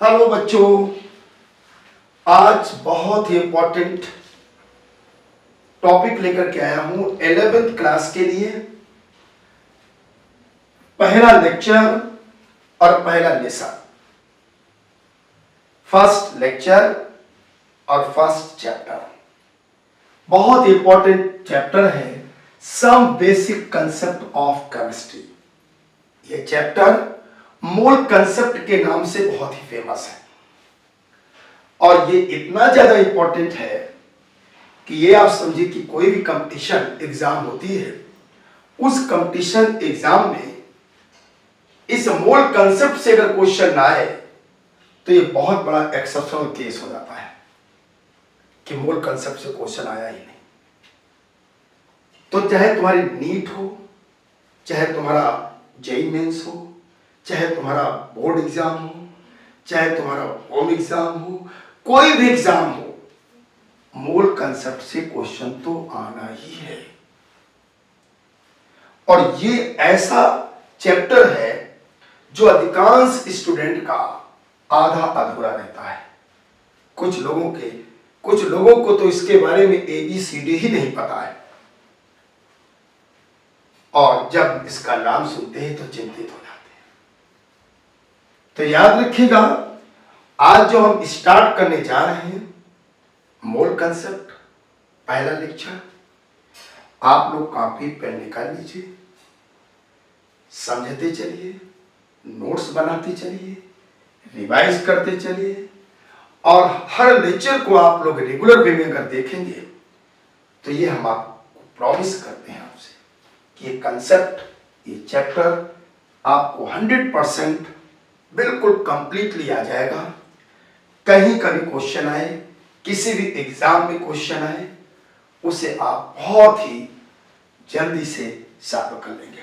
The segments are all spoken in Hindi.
हेलो बच्चों, आज बहुत ही इंपॉर्टेंट टॉपिक लेकर के आया हूं 11th क्लास के लिए। पहला लेक्चर और पहला लेसन, फर्स्ट लेक्चर और फर्स्ट चैप्टर। बहुत इंपॉर्टेंट चैप्टर है, some basic concept of chemistry. ये चैप्टर मोल कंसेप्ट के नाम से बहुत ही फेमस है और ये इतना ज्यादा इंपॉर्टेंट है कि ये आप समझिए कि कोई भी कंपटीशन एग्जाम होती है, उस कंपटीशन एग्जाम में इस मोल कंसेप्ट से अगर क्वेश्चन ना आए तो ये बहुत बड़ा एक्सेप्शनल केस हो जाता है कि मोल कंसेप्ट से क्वेश्चन आया ही नहीं। तो चाहे तुम्हारी नीट हो, चाहे तुम्हारा जेईई मेंस हो, चाहे तुम्हारा बोर्ड एग्जाम हो, चाहे तुम्हारा होम एग्जाम हो, कोई भी एग्जाम हो, मोल कंसेप्ट से क्वेश्चन तो आना ही है। और ये ऐसा चैप्टर है जो अधिकांश स्टूडेंट का आधा अधूरा रहता है। कुछ लोगों को तो इसके बारे में ABCD ही नहीं पता है और जब इसका नाम सुनते हैं तो चिंतित हो जाते हैं। तो याद रखिएगा, आज जो हम स्टार्ट करने जा रहे हैं मोल कंसेप्ट, पहला लेक्चर। आप लोग कॉपी पेन निकाल लीजिए, समझते चलिए, नोट्स बनाते चलिए, रिवाइज करते चलिए और हर लेक्चर को आप लोग रेगुलर वे में अगर देखेंगे तो ये हम आपको प्रॉमिस करते हैं आपसे कि ये कंसेप्ट, ये चैप्टर आपको 100% बिल्कुल कंप्लीटली आ जाएगा। कहीं का भी क्वेश्चन आए, किसी भी एग्जाम में क्वेश्चन आए, उसे आप बहुत ही जल्दी से सॉल्व कर लेंगे।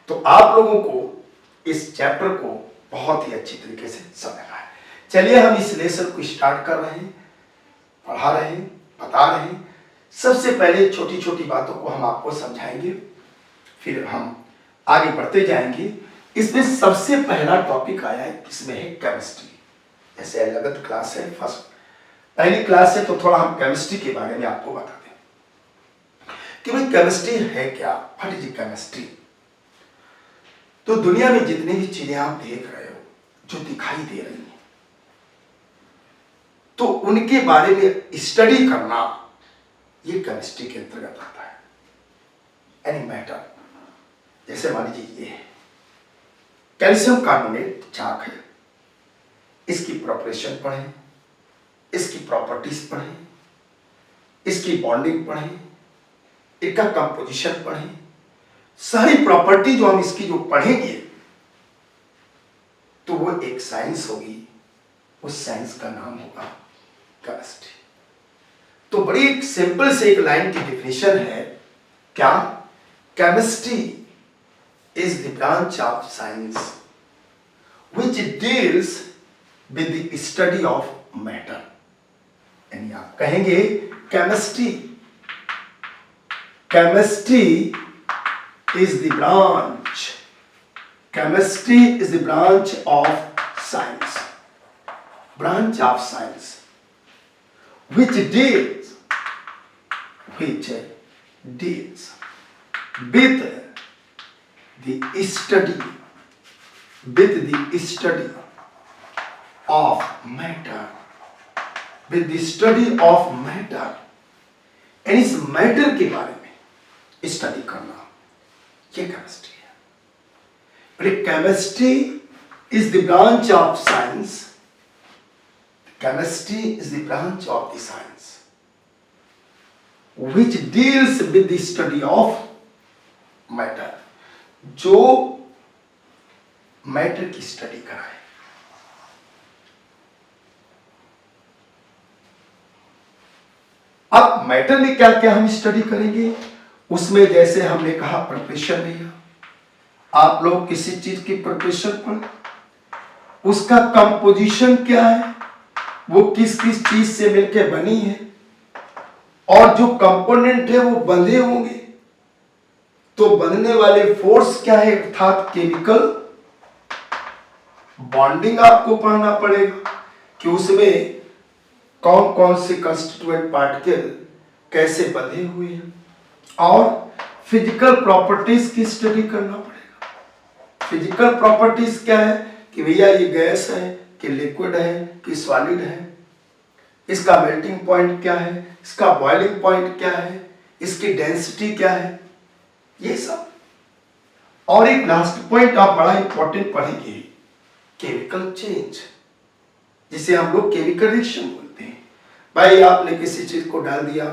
तो आप लोगों को इस चैप्टर को बहुत ही अच्छी तरीके से समझना है। चलिए हम इस लेसन को स्टार्ट कर रहे हैं, पढ़ा रहे हैं, बता रहे हैं। सबसे पहले छोटी छोटी बातों को हम आपको समझाएंगे, फिर हम आगे बढ़ते जाएंगे। इसमें सबसे पहला टॉपिक आया है, इसमें है केमिस्ट्री। जैसे 11th क्लास है, फर्स्ट पहली क्लास है, तो थोड़ा हम केमिस्ट्री के बारे में आपको बता दें कि भाई केमिस्ट्री है क्या, व्हाट इज केमिस्ट्री। तो दुनिया में जितनी भी चीजें आप देख रहे हो, जो दिखाई दे रही हैं, तो उनके बारे में स्टडी करना ये केमिस्ट्री के अंतर्गत आता है। एनी मैटर, जैसे मान लीजिए ये है कैल्शियम कार्बोनेट चाक है, इसकी प्रिपरेशन पढ़ें, इसकी प्रॉपर्टीज पढ़ें, इसकी बॉन्डिंग पढ़ें, इसका कंपोजिशन पढ़ें। सारी प्रॉपर्टी जो हम इसकी जो पढ़ेंगे तो वो एक साइंस होगी, उस साइंस का नाम होगा केमिस्ट्री। तो बड़ी एक सिंपल से एक लाइन की डेफिनेशन है क्या, chemistry is the branch of science which deals with the study of matter। यानी आप कहेंगे chemistry is the branch of science, which deals with the study of matter, यानी इस मैटर के बारे में स्टडी करना, ये केमिस्ट्री है। Chemistry is the branch of science, which deals with the study of matter, जो मैटर की स्टडी कराए। अब मैटर में क्या क्या हम स्टडी करेंगे, उसमें जैसे हमने कहा प्रिपरेशन भैया, आप लोग किसी चीज की प्रिपरेशन पर, उसका कंपोजिशन क्या है, वो किस किस चीज से मिलकर बनी है, और जो कंपोनेंट है वो बंधे होंगे तो बनने वाले फोर्स क्या है, अर्थात केमिकल बॉन्डिंग आपको पढ़ना पड़ेगा कि उसमें कौन कौन से कंस्टिट्यूएंट पार्टिकल कैसे बंधे हुए हैं, और फिजिकल प्रॉपर्टीज की स्टडी करना पड़ेगा। फिजिकल प्रॉपर्टीज क्या है कि भैया ये गैस है कि लिक्विड है कि सॉलिड है, इसका मेल्टिंग पॉइंट क्या है, इसका बॉइलिंग पॉइंट क्या है, इसकी डेंसिटी क्या है, ये सब। और एक लास्ट पॉइंट आप बड़ा इंपॉर्टेंट पढ़ेंगे, केमिकल चेंज, जिसे हम लोग केमिकल रिएक्शन बोलते हैं। भाई आपने किसी चीज को डाल दिया,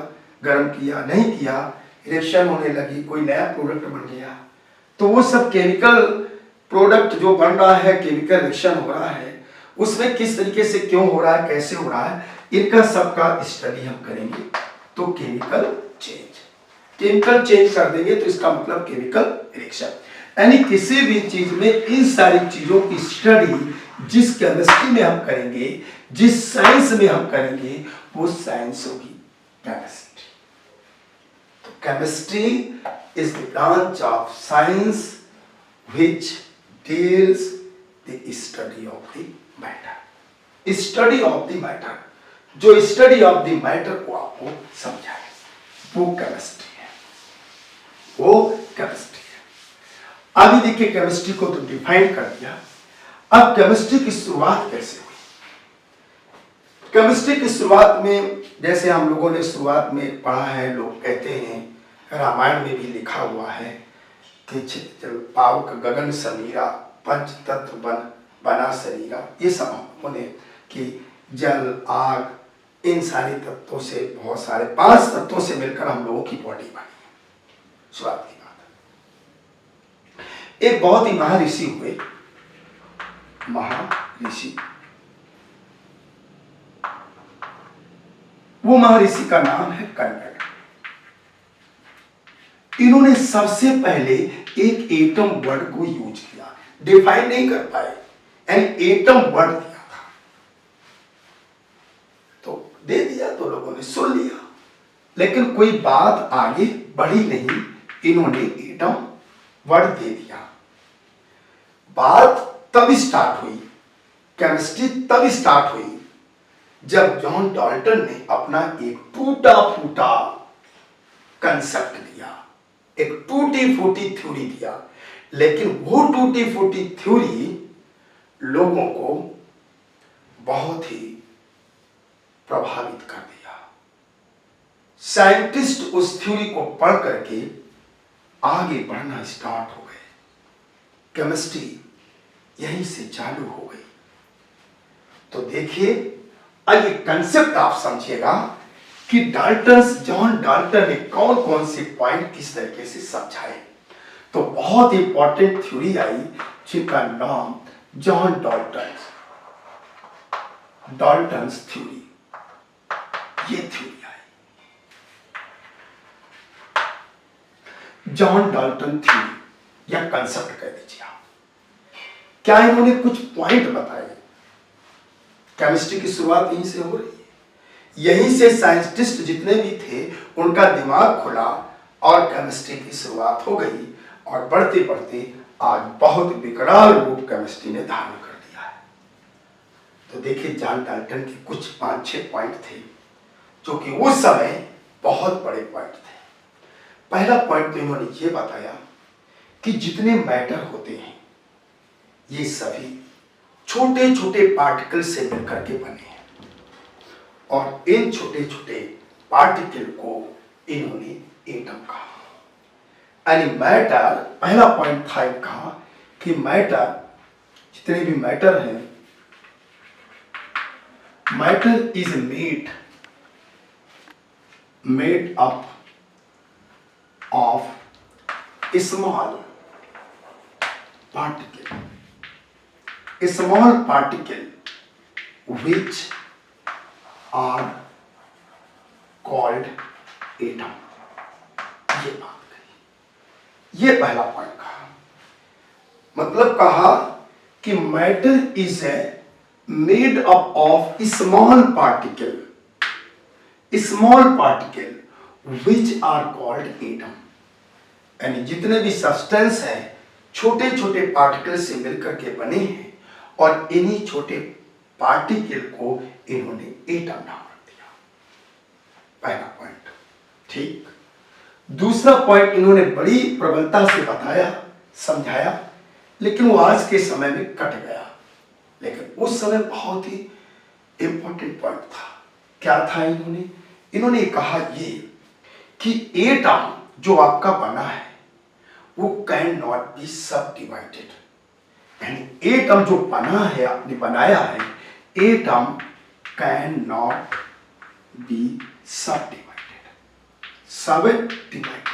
गर्म किया, नहीं किया, रिएक्शन होने लगी, कोई नया प्रोडक्ट बन गया, तो वो सब केमिकल प्रोडक्ट जो बन रहा है, केमिकल रिएक्शन हो रहा है, उसमें किस तरीके से क्यों हो रहा है, कैसे हो रहा है, इनका सबका स्टडी हम करेंगे। तो केमिकल चेंज कर देंगे तो इसका मतलब केमिकल रिएक्शन, यानी किसी भी चीज में इन सारी चीजों की स्टडी जिस केमिस्ट्री में हम करेंगे, जिस साइंस में हम करेंगे, वो साइंस होगी केमिस्ट्री। तो chemistry is the branch of science which deals the study of the matter, study of the matter, जो स्टडी ऑफ द मैटर को आपको समझाए, वो केमिस्ट्री है, वो केमिस्ट्री है। अभी देखिए केमिस्ट्री को तो डिफाइन कर दिया, अब केमिस्ट्री की शुरुआत कैसे हुई। केमिस्ट्री की शुरुआत में जैसे हम लोगों ने शुरुआत में पढ़ा है, लोग कहते हैं, रामायण में भी लिखा हुआ है कि जल पावक गगन समीरा पंच तत्व बना शरीरा, ये सब हम लोगों ने कि जल आग इन सारे तत्वों से, बहुत सारे 5 तत्वों से मिलकर हम लोगों की बॉडी बनी। शुरुआत की बात है। एक बहुत ही महर्षि हुए, महर्षि, वो महर्षि का नाम है कण्व। इन्होंने सबसे पहले एक एटम वर्ड को यूज किया, डिफाइन नहीं कर पाए, यानी एटम वर्ड दिया था, तो दे दिया तो लोगों ने सुन लिया, लेकिन कोई बात आगे बढ़ी नहीं, इन्होंने एटम वर्ड दे दिया। बात तब स्टार्ट हुई, केमिस्ट्री तब स्टार्ट हुई जब जॉन डाल्टन ने अपना एक टूटा फूटा कंसेप्ट दिया, एक टूटी फूटी थ्योरी दिया, लेकिन वो टूटी फूटी थ्योरी लोगों को बहुत ही प्रभावित कर दिया। साइंटिस्ट उस थ्योरी को पढ़ करके आगे बढ़ना स्टार्ट हो गए, केमिस्ट्री यहीं से चालू हो गई। तो देखिए, अब ये कंसेप्ट आप समझिएगा कि जॉन डाल्टन ने कौन कौन से पॉइंट किस तरीके से समझाए। तो बहुत इंपॉर्टेंट थ्योरी आई जिनका नाम जॉन डाल्टन्स थ्योरी, ये थ्योरी आई, जॉन डाल्टन थ्योरी या कंसेप्ट कह दीजिए आप। क्या इन्होंने कुछ पॉइंट बताए, केमिस्ट्री की शुरुआत यहीं से हो रही है, यहीं से साइंटिस्ट जितने भी थे उनका दिमाग खुला और केमिस्ट्री की शुरुआत हो गई, और बढ़ते बढ़ते आज बहुत विकराल रूप केमिस्ट्री ने धारण कर दिया है। तो देखिए, जॉन डाल्टन के कुछ 5-6 पॉइंट थे जो कि उस समय बहुत बड़े पॉइंट थे। पहला पॉइंट तो इन्होंने ये बताया कि जितने मैटर होते हैं ये सभी छोटे छोटे पार्टिकल से मिलकर के बने हैं, और इन छोटे छोटे पार्टिकल को इन्होंने एटम कहा, यानी मैटर। पहला पॉइंट था इनका कि मैटर, जितने भी मैटर हैं, matter is made up of small particle which are called atom। ये बात कही, ये पहला पॉइंट कहा, मतलब कहा कि matter is a made up of small particle which are called atom, यानी जितने भी सब्सटेंस है छोटे छोटे पार्टिकल से मिलकर के बने हैं, और इन्हीं छोटे पार्टिकल को इन्होंने एटम नाम रख दिया। पहला पॉइंट ठीक। दूसरा पॉइंट इन्होंने बड़ी प्रबलता से बताया, समझाया, लेकिन वो आज के समय में कट गया, लेकिन उस समय बहुत ही इंपॉर्टेंट पॉइंट था। क्या था? इन्होंने कहा ये कि एटम जो आपका बना है वो कैन नॉट बी सब डिवाइडेड, यानी एटम जो बना है, आपने बनाया है, एटम कैन नॉट बी सब डिवाइडेड, सब डिवाइडेड।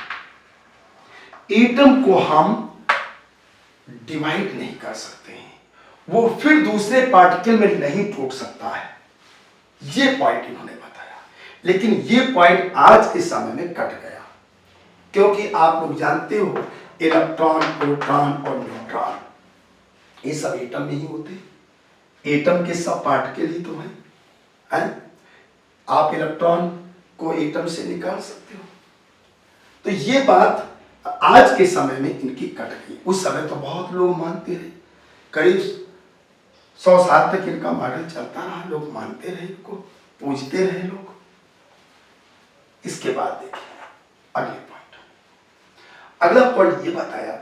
एटम को हम डिवाइड नहीं कर सकते हैं, वो फिर दूसरे पार्टिकल में नहीं टूट सकता है। ये पॉइंट इन्होंने बताया, लेकिन ये पॉइंट आज के समय में कट गया, क्योंकि आप लोग जानते हो इलेक्ट्रॉन, प्रोटॉन और न्यूट्रॉन ये सब एटम नहीं होते। एटम के सब पार्टिकल ही तो हैं? आप इलेक्ट्रॉन को एटम से निकाल सकते हो। तो ये बात आज के समय में इनकी कट गई। उस समय तो बहुत लोग मानते रहे, करीब 100 साल तक इनका मॉडल चलता रहा, लोग मानते रहे, इनको पूजते रहे लोग। इसके बाद देखिए अगले पॉइंट। अगला पॉइंट ये बताया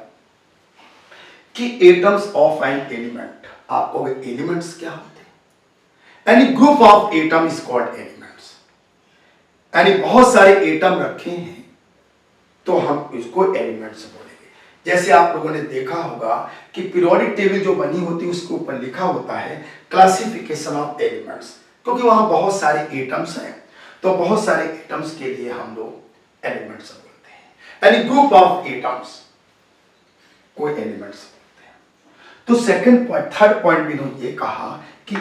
कि एटम्स ऑफ एन एलिमेंट, आपको एलिमेंट्स क्या होते हैं? यानी group of atom is called elements, यानी बहुत सारे एटम रखे हैं तो हम इसको एलिमेंट्स बोलेंगे। जैसे आप लोगों ने देखा होगा कि पीरियोडिक टेबल जो बनी होती है उसके ऊपर लिखा होता है क्लासिफिकेशन ऑफ एलिमेंट्स, क्योंकि वहां बहुत सारे एटम्स हैं, तो बहुत सारे एटम्स के लिए हम लोग एलिमेंट्स बोलते हैं, यानी ग्रुप ऑफ एटम्स को एलिमेंट्स बोलते हैं। तो सेकंड पॉइंट, थर्ड पॉइंट भी इन्होंने ये कहा कि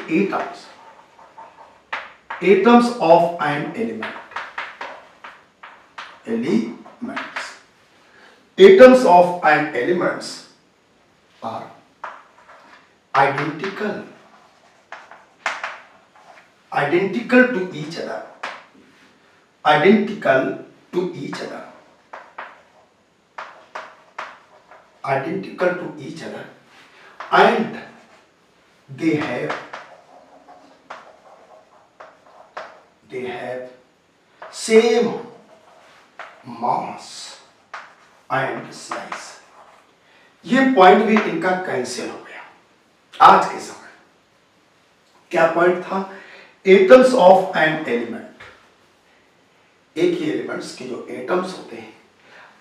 atoms of an element, atoms of an elements are identical to each other, identical to each other, identical to each other, and they have same mass and size. ये पॉइंट भी इनका कैंसिल हो गया आज के समय। क्या पॉइंट था? एटम्स ऑफ एन एलिमेंट, एक ही एलिमेंट्स के जो एटम्स होते हैं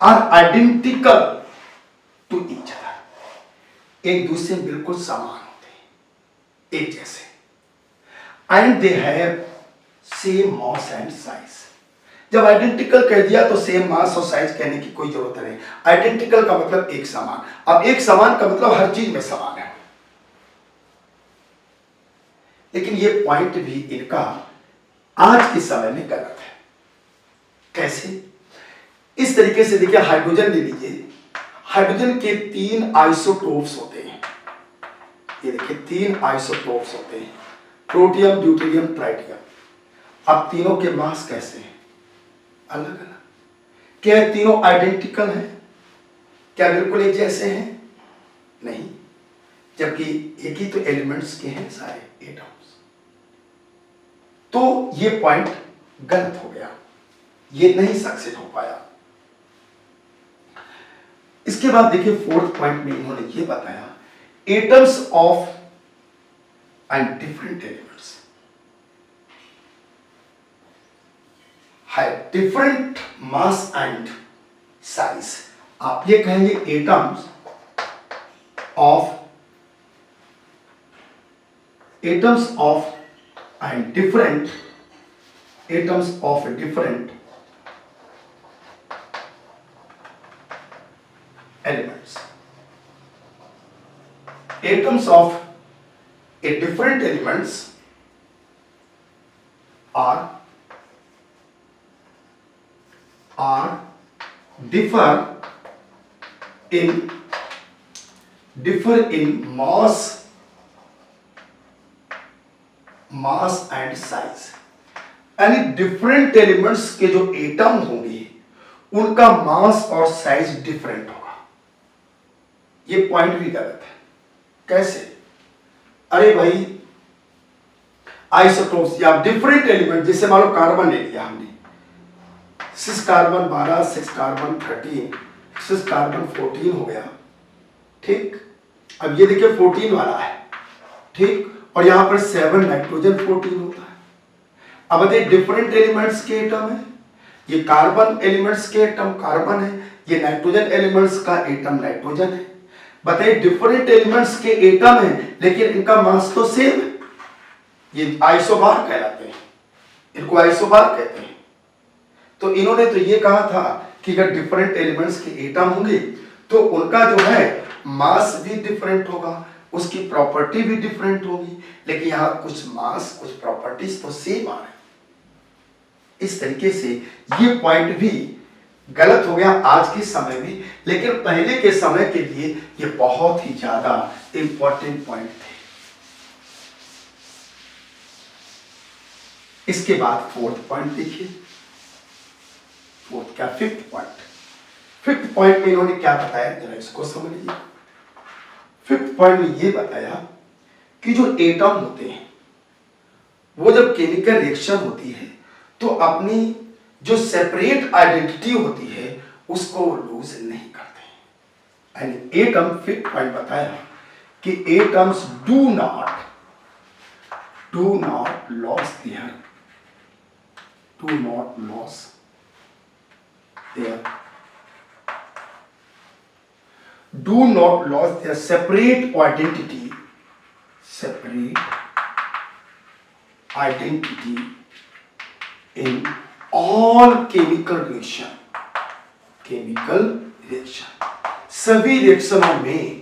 are identical to each other, एक दूसरे में बिल्कुल समान होते हैं, एक जैसे, and they have same mass and size. जब आइडेंटिकल कह दिया तो सेम मास और साइज कहने की कोई जरूरत नहीं। आइडेंटिकल का मतलब एक समान। अब एक समान का मतलब हर चीज में समान है, लेकिन ये पॉइंट भी इनका आज के समय में गलत है। कैसे? इस तरीके से देखिए, हाइड्रोजन ले लीजिए, हाइड्रोजन के 3 आइसोटोप्स होते हैं। ये देखिए 3 आइसोटोप्स होते हैं, प्रोटियम, ड्यूटेरियम, ट्राइटियम। अब तीनों के मास कैसे हैं? अलग अलग। क्या तीनों आइडेंटिकल हैं? क्या बिल्कुल एक जैसे हैं? नहीं, जबकि एक ही तो एलिमेंट्स के हैं सारे एटम्स। तो ये पॉइंट गलत हो गया, ये नहीं सक्सेस हो पाया। इसके बाद देखिए फोर्थ पॉइंट में इन्होंने ये बताया atoms of and different elements have different mass and size। आप ये कहेंगे atoms of and different atoms of different elements, atoms of a different elements are differ in mass and size। यानी डिफरेंट एलिमेंट्स के जो एटम होंगे उनका मास और साइज डिफरेंट होगा। ये पॉइंट भी गलत है। कैसे? अरे भाई आइसोटोप्स या डिफरेंट एलिमेंट, जैसे मान लो कार्बन ले लिया हमने, 6 कार्बन 12, 6 कार्बन 13, 6 कार्बन 14 हो गया, ठीक। अब ये देखिए 14 वाला है, ठीक, और यहां पर 7 नाइट्रोजन 14 होता है। अब बताइए डिफरेंट एलिमेंट्स के एटम है, ये कार्बन एलिमेंट्स के एटम कार्बन है, ये नाइट्रोजन एलिमेंट्स का एटम नाइट्रोजन है। बताइए डिफरेंट एलिमेंट्स के एटम है लेकिन इनका मास तो सेम है, ये आइसोबार कहलाते हैं, इनको आइसोबार कहते हैं। तो इन्होंने तो ये कहा था कि अगर डिफरेंट एलिमेंट्स के एटम होंगे तो उनका जो है मास भी डिफरेंट होगा, उसकी प्रॉपर्टी भी डिफरेंट होगी, लेकिन यहां कुछ मास कुछ प्रॉपर्टीज तो सेम आ रहे हैं। इस तरीके से ये पॉइंट भी गलत हो गया आज के समय में, लेकिन पहले के समय के लिए ये बहुत ही ज्यादा इंपॉर्टेंट पॉइंट थे। इसके बाद फोर्थ पॉइंट देखिए, फोर्थ क्या, फिफ्थ पॉइंट। फिफ्थ पॉइंट में इन्होंने क्या बताया, जरा इसको समझिए। फिफ्थ पॉइंट में ये बताया कि जो एटम होते हैं वो जब केमिकल रिएक्शन होती है तो अपनी जो सेपरेट आइडेंटिटी होती है उसको लूज नहीं करते हैं। एंड एटम, फिफ्थ पॉइंट बताया कि atoms do not loss their separate identity in all chemical reaction। सभी रिएक्शनों में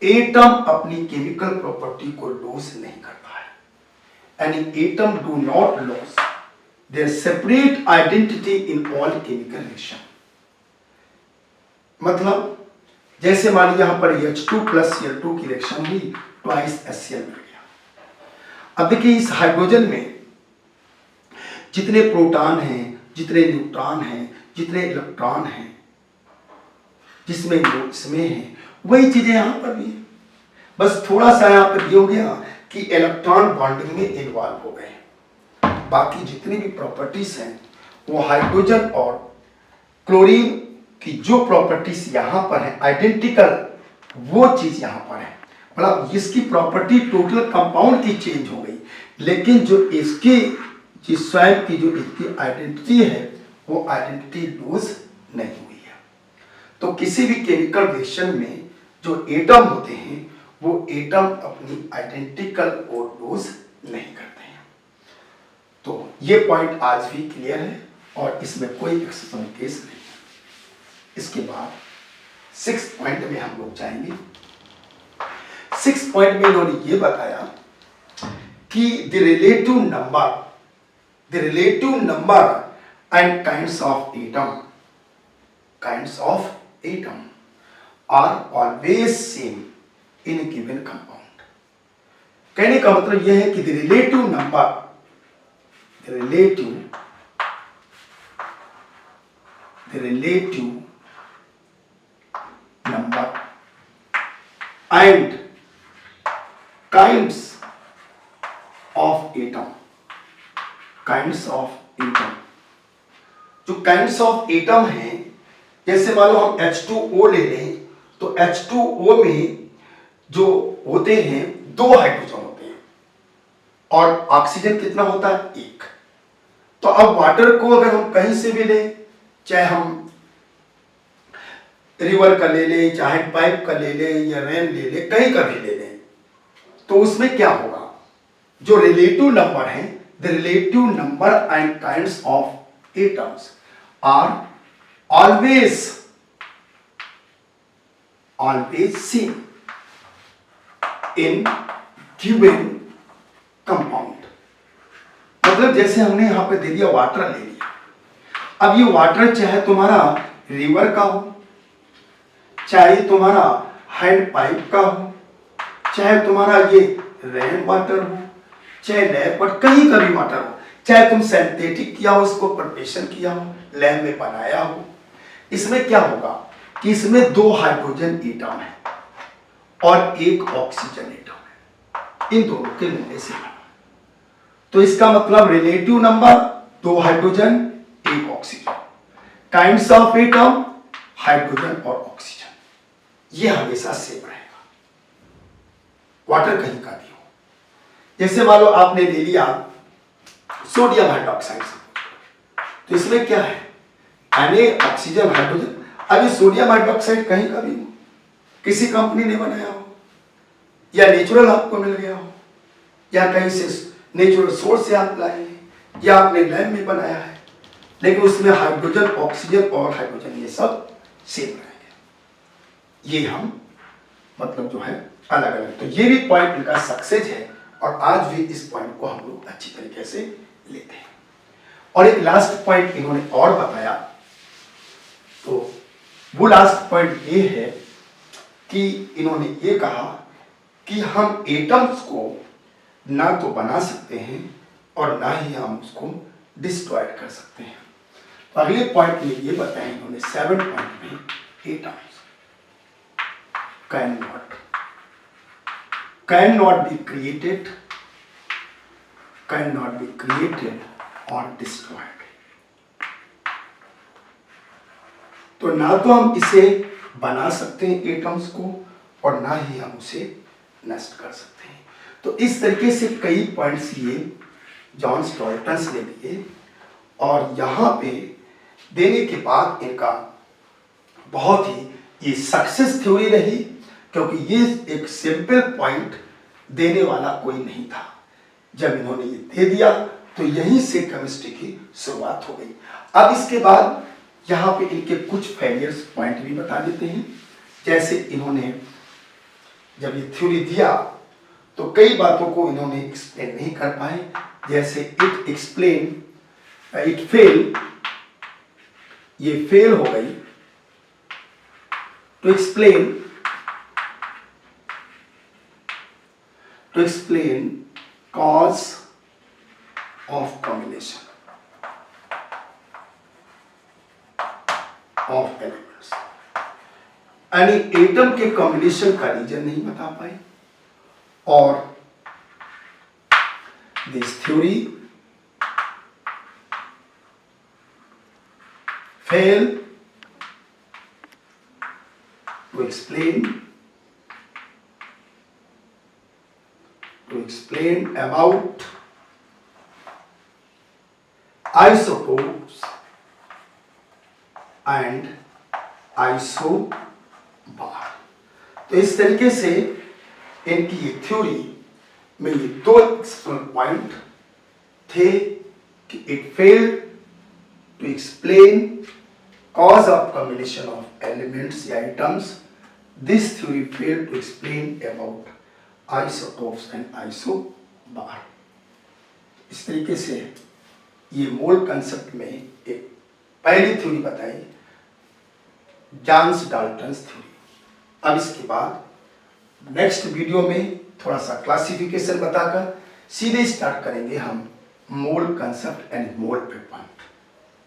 एटम अपनी केमिकल प्रॉपर्टी को लूज नहीं करता है। And atom do not loss their separate identity in all chemical reaction। मतलब जैसे मान लीजिए यहां पर H2 प्लस Cl2 की रिएक्शन हुई, ट्वाइस HCl मिल गया। अब देखिए इस हाइड्रोजन में जितने प्रोटॉन हैं, जितने न्यूट्रॉन हैं, जितने इलेक्ट्रॉन हैं, जिसमें इसमें है वही चीजें यहां पर भी है। बस थोड़ा सा यहां पर ये हो गया कि इलेक्ट्रॉन बॉन्डिंग में इन्वॉल्व हो गए, बाकी जितनी भी प्रॉपर्टीज हैं वो हाइड्रोजन और क्लोरीन की जो प्रॉपर्टीज यहां पर है आइडेंटिकल, वो चीज यहां पर है। मतलब इसकी प्रॉपर्टी टोटल कंपाउंड की चेंज हो गई, लेकिन जो इसकी स्वयं की जो इसकी आइडेंटिटी है वो आइडेंटिटी लूज नहीं हुई है। तो किसी भी केमिकल रिएक्शन में जो एटम होते हैं वो एटम अपनी आइडेंटिकल को लूज नहीं करते हैं। तो ये पॉइंट आज भी क्लियर है और इसमें कोई एक्सेप्शन केस नहीं है। इसके बाद 6 पॉइंट में हम लोग जाएंगे। 6 पॉइंट में इन्होंने ये बताया कि the relative number and kinds of atom are always same in a given compound. कहने का मतलब यह है कि the relative number and kinds of atom जो kinds of atom हैं, जैसे मान लो हम H2O ले लें तो H2O में जो होते हैं 2 हाइड्रोजन होते हैं और ऑक्सीजन कितना होता है, 1। तो अब वाटर को अगर हम कहीं से भी लें, चाहे हम रिवर का ले लें, चाहे पाइप का ले लें या रेन ले लें, कहीं का भी ले लें, तो उसमें क्या होगा, जो रिलेटिव नंबर है, the relative number and kinds of atoms are always same in given compound. मतलब जैसे हमने यहां पे दे दिया वाटर ले लिया, अब ये वाटर चाहे तुम्हारा रिवर का हो, चाहे तुम्हारा हैंड पाइप का हो, चाहे तुम्हारा ये रेन वाटर हो, चाहे लैब वाटर, कहीं का भी वाटर हो, चाहे तुम सिंथेटिक किया हो, उसको प्रिपरेशन किया हो, लैब में बनाया हो, इसमें क्या होगा कि इसमें 2 हाइड्रोजन एटम है और 1 ऑक्सीजन एटम है। इन दोनों के मिलने से बना। तो इसका मतलब relative number 2 hydrogen 1 oxygen, kinds of atom hydrogen और ऑक्सीजन, ये हमेशा सेम रहेगा, वाटर कहीं का भी हो। जैसे मान लो आपने ले लिया सोडियम हाइड्रोक्साइड, तो इसमें क्या है, Na ऑक्सीजन हाइड्रोजन। अभी सोडियम हाइड्रोक्साइड कहीं का भी हो, किसी कंपनी ने बनाया हो, या नेचुरल आपको मिल गया हो, या कहीं से नेचुरल सोर्स से आप लाए हैं, या आपने लैब में बनाया है, लेकिन उसमें हाइड्रोजन ऑक्सीजन और हाइड्रोजन ये सब सेम रहेंगे। ये हम मतलब जो है अलग अलग, तो ये भी पॉइंट इनका सक्सेस है, और आज भी इस पॉइंट को हम लोग अच्छी तरीके से लेते हैं। और एक लास्ट पॉइंट इन्होंने और बताया, तो वो लास्ट पॉइंट ये है कि इन्होंने ये कहा कि हम एटम्स को ना तो बना सकते हैं और ना ही हम उसको डिस्ट्रॉय कर सकते हैं। तो अगले पॉइंट में ये बताया इन्होंने 7 पॉइंट में, atoms can not be created और डिस्ट्रॉयड। तो ना तो हम इसे बना सकते हैं एटम्स को, और ना ही हम उसे नष्ट कर सकते हैं। तो इस तरीके से कई पॉइंट्स ये जॉन स्टॉल्टन ने दिए, और यहाँ पे देने के बाद इनका बहुत ही ये सक्सेस थ्योरी रही, क्योंकि ये एक सिंपल पॉइंट देने वाला कोई नहीं था। जब इन्होंने ये दे दिया तो यहीं से केमिस्ट्री की शुरुआत हो गई। अब इसके बाद यहाँ पे इनके कुछ फेलियर्स पॉइंट भी बता देते हैं। जैसे इन्होंने जब ये थ्योरी दिया तो कई बातों को इन्होंने एक्सप्लेन नहीं कर पाए, जैसे इट फेल, ये फेल हो गई to explain cause of combination of elements, यानी एटम के कॉम्बिनेशन का रीजन नहीं बता पाए, और this theory fail to explain about isotopes and isobar। तो इस तरीके से इनकी ये थ्योरी में ये 2 पॉइंट थे कि it failed to explain cause of combination of elements या atoms, this theory failed to explain about isotopes and isobar। इस तरीके से ये मोल कंसेप्ट में एक पहली थ्योरी बताई, जॉन डाल्टन्स थ्योरी। अब इसके बाद नेक्स्ट वीडियो में थोड़ा सा क्लासिफिकेशन बताकर सीधे स्टार्ट करेंगे हम मोल कंसेप्ट एंड मोल पे point.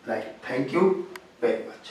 Right. Thank you very much.